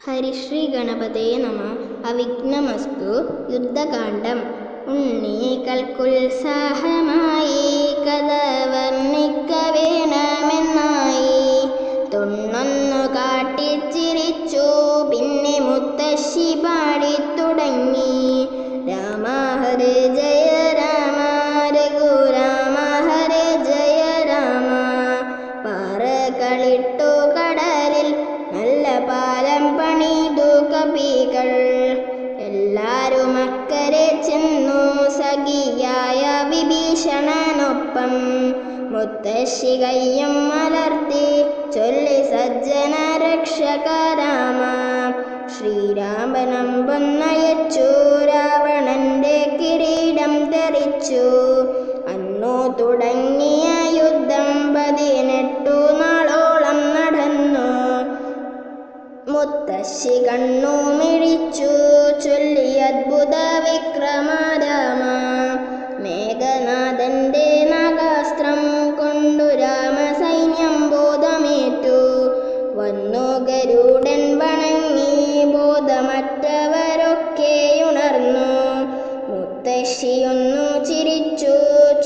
ഹരിശ്രീ ഗണപതേ നമ. അവിഘ്നമസ്തു. യുദ്ധകാന്ഡം. ഉണ്ണികൾക്കുത്സാഹമായി കഥ വർണ്ണിക്ക വേണമെന്നായി. തൊണ്ണൊന്നു കാട്ടിച്ചിരിച്ചു പിന്നെ മുത്തശ്ശി പാടിത്തുടങ്ങി. രാമ ഹരേ ജയ രാമ രഘുരാമ ഹരേ ജയ രാമ. പാറകളിട്ടു കടലിൽ നല്ല പാലം പണിതു കപികൾ. എല്ലാരും അക്കരെ ചെന്നു സഖിയായ വിഭീഷണനൊപ്പം. മുത്തശ്ശി കയ്യും മലർത്തി ചൊല്ലി സജ്ജന രക്ഷക രാമ. ശ്രീരാമനം പൊന്നയച്ചു രാവണന്റെ കിരീടം തെറിച്ചു. അന്നു തുടങ്ങിയ യുദ്ധം 18 നാളോളം നടന്നു. മുത്തശ്ശി കണ്ണു മിഴിച്ചു ചൊല്ലി അദ്ഭുത വിക്രമ രാമ. മേഘനാഥന്റെ നാഗാസ്ത്രം കൊണ്ടു രാമസൈന്യം ബോധമേറ്റു. വന്നു ഗരുഡൻ വണങ്ങി ബോധമറ്റവരൊക്കെ ഉണർന്നു. മുത്തശ്ശിയൊന്നു ചിരിച്ചു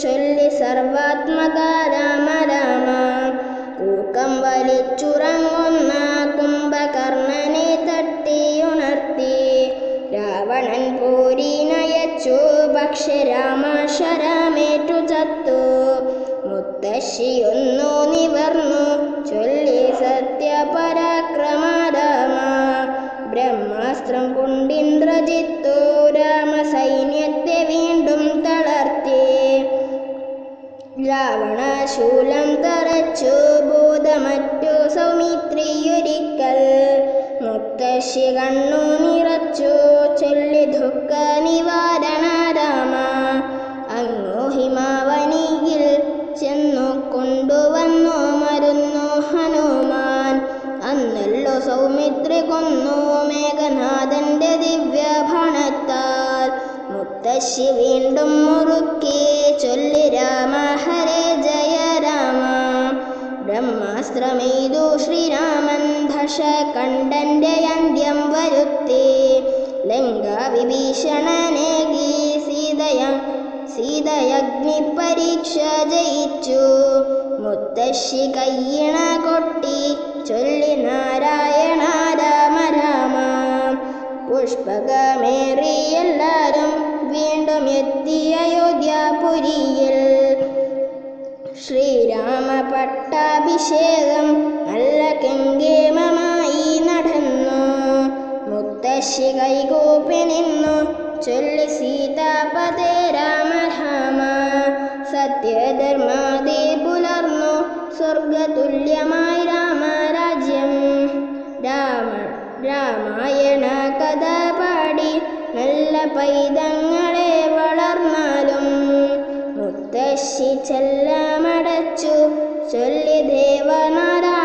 ചൊല്ലി സർവാത്മക രാമ രാമ. കൂക്കം വലിച്ചുറങ്ങുന്ന കുംഭകർണനെ തട്ടിയുണർത്തി. രാവണൻ പോരിനയച്ചു പക്ഷെ രാമ ശരമേറ്റു ചത്തു. മുത്തശ്ശിയൊന്നു നിവർന്നു ചൊല്ലി സത്യപരാക്രമ രാമ. ബ്രഹ്മാസ്ത്രം കൊണ്ടിന്ദ്രജിത്തു രാമസൈന്യത്തെ വീണ്ടും തളർത്തി. രാവണ ശൂലം തറച്ചു ബോധമറ്റു സൗമിത്രിയൊരിക്കൽ. മുത്തശ്ശി കണ്ണു നിറച്ചു ചൊല്ലി ദുഃഖ നിവാരണ രാമ. അങ്ങു ഹിമാവനിയിൽ ചെന്നു കൊണ്ടുവന്നു മരുന്നു ഹനുമാൻ. അന്നല്ലോ സൗമിത്രി കൊന്നു മേഘനാഥന്റെ ദിവ്യബാണത്താൽ. മുത്തശ്ശി വീണ്ടും മുറുക്കി ചൊല്ലി രാമ ഹരേ ജയ രാമ. ബ്രഹ്മാസ്ത്രമെയ്തു ശ്രീരാമൻ ദശകണ്ഠന്റെ അന്ത്യം വരുത്തി. ലങ്കാ വിഭീഷണനേകി സീതയഗ്നി പരീക്ഷ ജയിച്ചു. മുത്തശ്ശി കയ്യിണ കൊട്ടി ചൊല്ലി നാരായണ രാമ രാമ. പുഷ്പകമേറി എല്ലാരും വീണ്ടും എത്തി അയോധ്യാപുരിയിൽ. ശ്രീരാമ പട്ടാഭിഷേകം നല്ല കെങ്കേമമായി നടന്നു. മുത്തശ്ശി കൈകൂപ്പി നിന്നു ചൊല്ലി സീതാപതേ രാമ രാമ. സത്യധർമാദി പുലർന്നു സ്വർഗതുല്യമായി രാമരാജ്യം. രാമായണ കഥ പാടി നല്ല പൈതങ്ങളെ വളർന്നാലും. മുത്തശ്ശി ചെല്ലമടച്ചു ചൊല്ലി ദേവനാരായണ